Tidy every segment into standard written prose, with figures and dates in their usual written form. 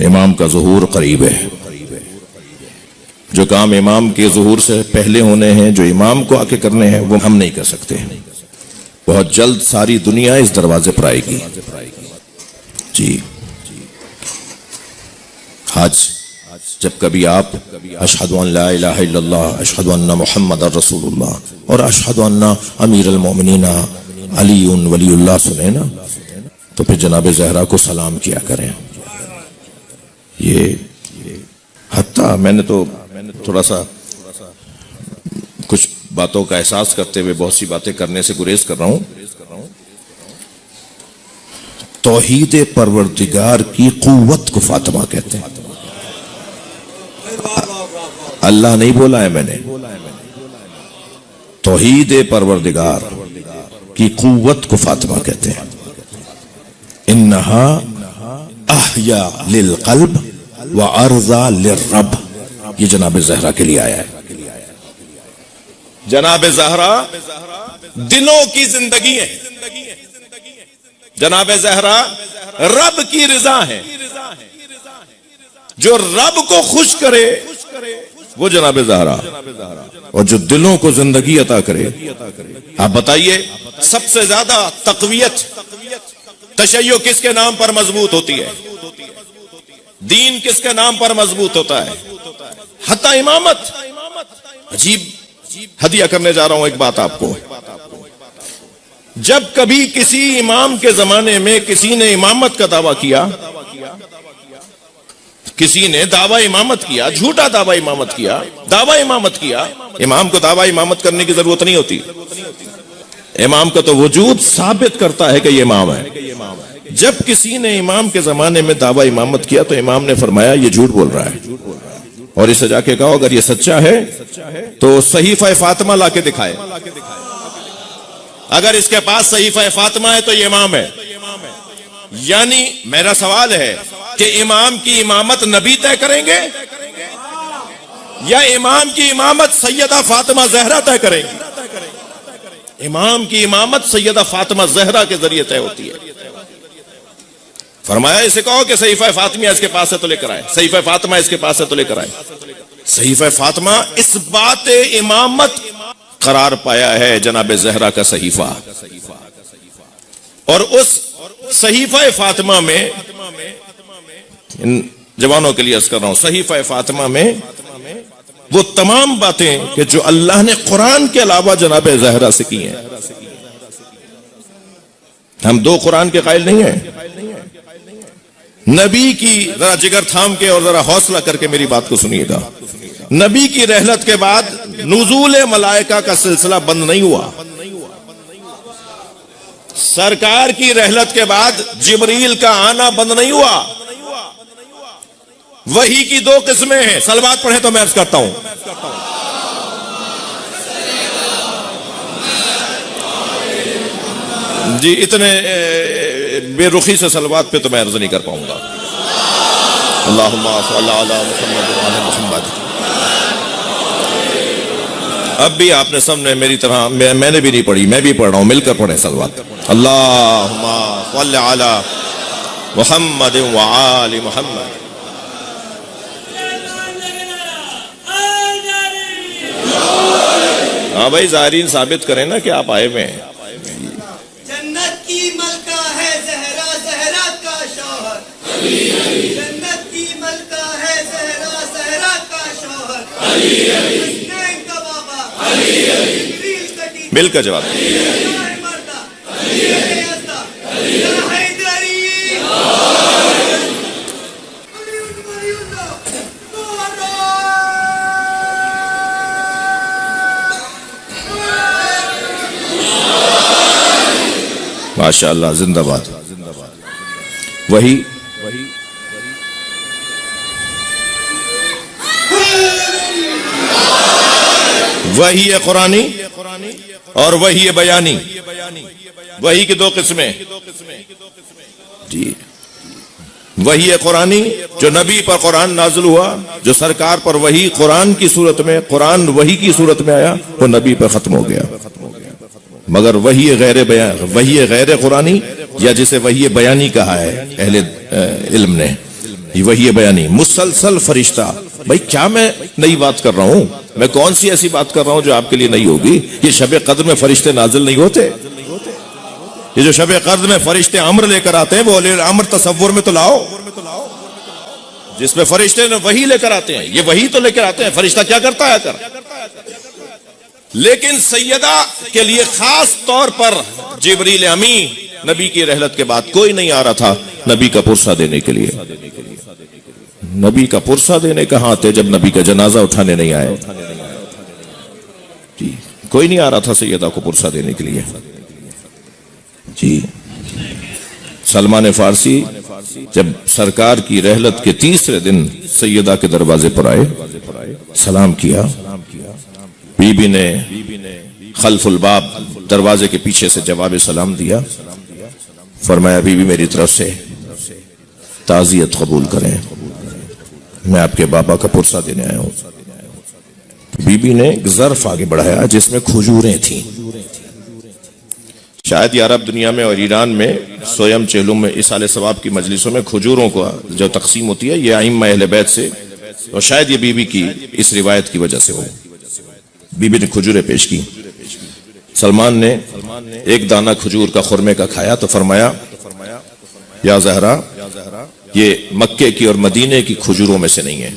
امام کا ظہور قریب ہے. جو کام امام کے ظہور سے پہلے ہونے ہیں، جو امام کو آ کے کرنے ہیں، وہ ہم نہیں کر سکتے. بہت جلد ساری دنیا اس دروازے پر آئے گی. جی آج جب کبھی آپ اشہد ان لا الہ الا اللہ، اشہد ان محمد رسول اللہ اور اشہد ان امیر المومنین علی ولی اللہ سنیں نا، تو پھر جناب زہرا کو سلام کیا کریں. یہ حتیٰ میں نے تو تھوڑا سا کچھ باتوں کا احساس کرتے ہوئے بہت سی باتیں کرنے سے گریز کر رہا ہوں. توحید پروردگار کی قوت کو فاطمہ کہتے ہیں. اللہ نہیں بولا ہے میں نے، توحید پروردگار کی قوت کو فاطمہ کہتے ہیں. انہا احیا للقلب وارضا للرب. یہ جناب زہرا کے لیے آیا ہے. جناب زہرا دلوں کی زندگی ہے. جناب زہرا رب کی رضا ہے. جو رب کو خوش کرے وہ جناب زہرا، اور جو دلوں کو زندگی عطا کرے. آپ بتائیے سب سے زیادہ تقویت تشیع کس کے نام پر مضبوط ہوتی ہے؟ دین کس کے نام پر مضبوط ہوتا ہے؟ حتیٰ امامت. عجیب ہدیہ کرنے جا رہا ہوں ایک بات آپ کو. جب کبھی کسی امام کے زمانے میں کسی نے امامت کا دعویٰ کیا، کسی نے دعویٰ امامت کیا، جھوٹا دعویٰ امامت کیا، دعویٰ امامت کیا. امام کو دعویٰ امامت کرنے کی ضرورت نہیں ہوتی. امام کا تو وجود ثابت کرتا ہے کہ یہ امام ہے. جب کسی نے امام کے زمانے میں دعویٰ امامت کیا تو امام نے فرمایا یہ جھوٹ بول رہا ہے، اور اسے جا کے کہو اگر یہ سچا ہے تو صحیفہ فاطمہ لا کے دکھائے. اگر اس کے پاس صحیفہ فاطمہ ہے تو یہ امام ہے. یعنی میرا سوال ہے کہ امام کی امامت نبی طے کریں گے یا امام کی امامت سیدہ فاطمہ زہرا طے کریں گی؟ امام کی امامت سیدہ فاطمہ زہرا کے ذریعے طے ہوتی ہے. فرمایا اسے کہو کہ صحیفہ فاطمہ اس کے پاس ہے تو لے کر آئے. صحیفہ فاطمہ اس کے پاس ہے تو لے کر آئے. صحیفہ فاطمہ اس بات امامت قرار پایا ہے جناب زہرا کا صحیفہ. اور اس صحیفہ فاطمہ میں، ان جوانوں کے لیے عرض کر رہا ہوں، صحیفہ فاطمہ میں وہ تمام باتیں کہ جو اللہ نے قرآن کے علاوہ جناب زہرا سے کی ہیں. ہم دو قرآن کے قائل نہیں ہیں. نبی کی، ذرا جگر تھام کے اور ذرا حوصلہ کر کے میری بات کو سنیے گا، نبی کی رحلت کے بعد نزول ملائکہ کا سلسلہ بند نہیں ہوا. سرکار کی رحلت کے بعد جبریل کا آنا بند نہیں ہوا. وحی کی دو قسمیں ہیں. صلوات پڑھیں تو میں عرض کرتا ہوں. جی اتنے بے رخی سے صلوات پہ تو میں عرض نہیں کر پاؤں گا. اللہم صلی علی محمد وعلی محمد. اب بھی آپ نے سب نے میری طرح، میں نے بھی نہیں پڑھی، میں بھی پڑھ رہا ہوں، مل کر پڑھیں صلوات. اللہم صلی علی محمد وعلی محمد. ہاں بھائی زائرین ثابت کریں نا کہ آپ آئے ہوئے ہیں. جنت کی ملکہ ہے زہرا، زہرا کا شوہر. جنت کی ملکہ ہے زہرا، زہرا کا شوہر. حسنین کا بابا، جبریل کا ٹیچر، مل کر جواب. ماشاء اللہ، زندہ باد. وہی وہی ہے قرآنی اور وہی ہے بیانی. وہی کی دو قسمیں. جی وہی ہے قرآنی جو نبی پر قرآن نازل ہوا، جو سرکار پر وہی قرآن کی صورت میں، قرآن وہی کی صورت میں آیا، وہ نبی پر ختم ہو گیا. مگر وہی غیر بیان، وہی غیر قرآنی، یا جسے وہی بیانی کہا ہے اہل علم نے، یہ وحی بیانی مسلسل فرشتہ. بھائی کیا میں نئی بات کر رہا ہوں؟ میں کون سی ایسی بات کر رہا ہوں جو آپ کے لیے نہیں ہوگی؟ یہ شب قدر میں فرشتے نازل نہیں ہوتے؟ یہ جو شب قدر میں فرشتے امر لے کر آتے ہیں وہ امر تصور میں تو لاؤ، جس میں فرشتے نے وحی لے کر آتے ہیں. یہ وحی تو لے کر آتے ہیں، فرشتہ کیا کرتا ہے کر. لیکن سیدہ کے لیے خاص طور پر جبریل امی نبی کی رحلت کے بعد کوئی نہیں آ رہا تھا نبی کا پرسہ دینے کے لیے. نبی کا پرسہ دینے کہاں آتے جب نبی کا جنازہ اٹھانے نہیں آئے؟ جی کوئی نہیں آ رہا تھا سیدہ کو پرسہ دینے کے لیے. جی سلمان فارسی جب سرکار کی رحلت کے تیسرے دن سیدہ کے دروازے پر آئے، سلام کیا. بی بی نے خلف الباب دروازے کے پیچھے سے جواب سلام دیا. فرمایا بی بی میری طرف سے تعزیت قبول کریں، میں آپ کے بابا کا پرسہ دینے آیا ہوں. بی بی نے ایک ظرف آگے بڑھایا جس میں کھجوریں تھیں. شاید یہ عرب دنیا میں اور ایران میں سویم چہلم میں اصال ثواب کی مجلسوں میں کھجوروں کو جو تقسیم ہوتی ہے یہ ائمہ اہل بیت سے، اور شاید یہ بی بی کی اس روایت کی وجہ سے ہو. بی بی نے کھجوریں پیش کی. سلمان نے ایک دانہ کھجور کا خرمے کا کھایا تو فرمایا یا زہرا یہ مکے کی اور مدینے کی کھجوروں میں سے نہیں ہے.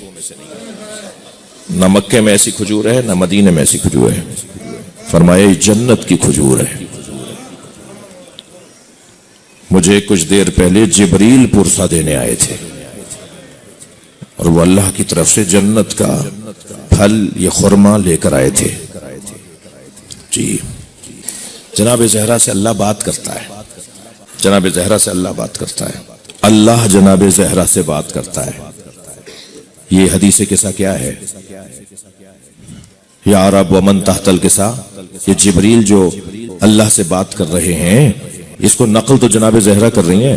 نہ مکے میں ایسی کھجور ہے نہ مدینے میں ایسی کھجور ہے. فرمایا یہ جنت کی کھجور ہے. مجھے کچھ دیر پہلے جبریل پرسہ دینے آئے تھے اور وہ اللہ کی طرف سے جنت کا پھل یہ خرما لے کر آئے تھے. جی جناب زہرا سے اللہ بات کرتا ہے. جناب زہرا سے اللہ بات کرتا ہے. اللہ جناب زہرا سے بات کرتا ہے. یہ حدیث قصہ کیا ہے؟ یا رب ومن تحت القصہ، یہ جبریل جو اللہ سے بات کر رہے ہیں اس کو نقل تو جناب زہرا کر رہی ہیں.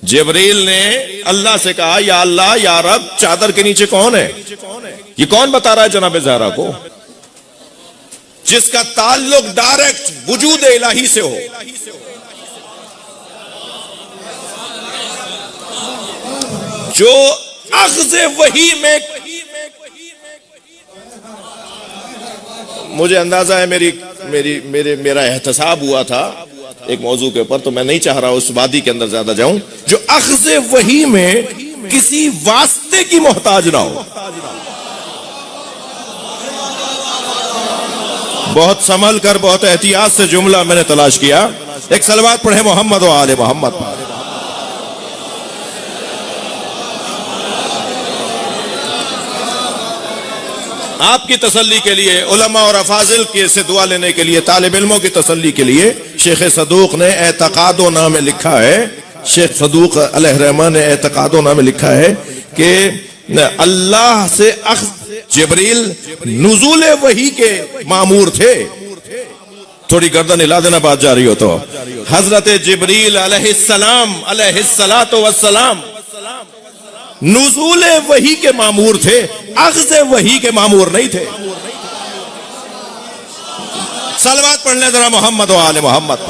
جبریل نے اللہ سے کہا یا اللہ یا رب چادر کے نیچے کون ہے؟ یہ کون بتا رہا ہے جناب زہرا کو؟ جس کا تعلق ڈائریکٹ وجود الہی سے ہو. جو اخذ وحی میں مجھے اندازہ ہے میرا احتساب ہوا تھا ایک موضوع کے اوپر، تو میں نہیں چاہ رہا اس وادی کے اندر زیادہ جاؤں. جو اخذ وحی میں کسی واسطے کی محتاج نہ ہو. بہت سنبھل کر بہت احتیاط سے جملہ میں نے تلاش کیا. ایک صلوات پڑھے محمد و آل محمد. آپ کی تسلی کے لیے، علماء اور افاضل کے سے دعا لینے کے لیے، طالب علموں کی تسلی کے لیے شیخ صدوق نے اعتقاد و نامے لکھا ہے. شیخ صدوق علیہ الرحمہ نے اعتقاد و نامے لکھا ہے کہ اللہ سے جبریل نزول وحی کے مامور تھے. تھوڑی گردن ہلا دینا بات جاری ہو تو. حضرت جبریل علیہ السلام علیہ السلام نزول وحی کے مامور تھے، اخذ وحی کے مامور نہیں تھے. صلوات پڑھ لیں ذرا محمد و آل محمد.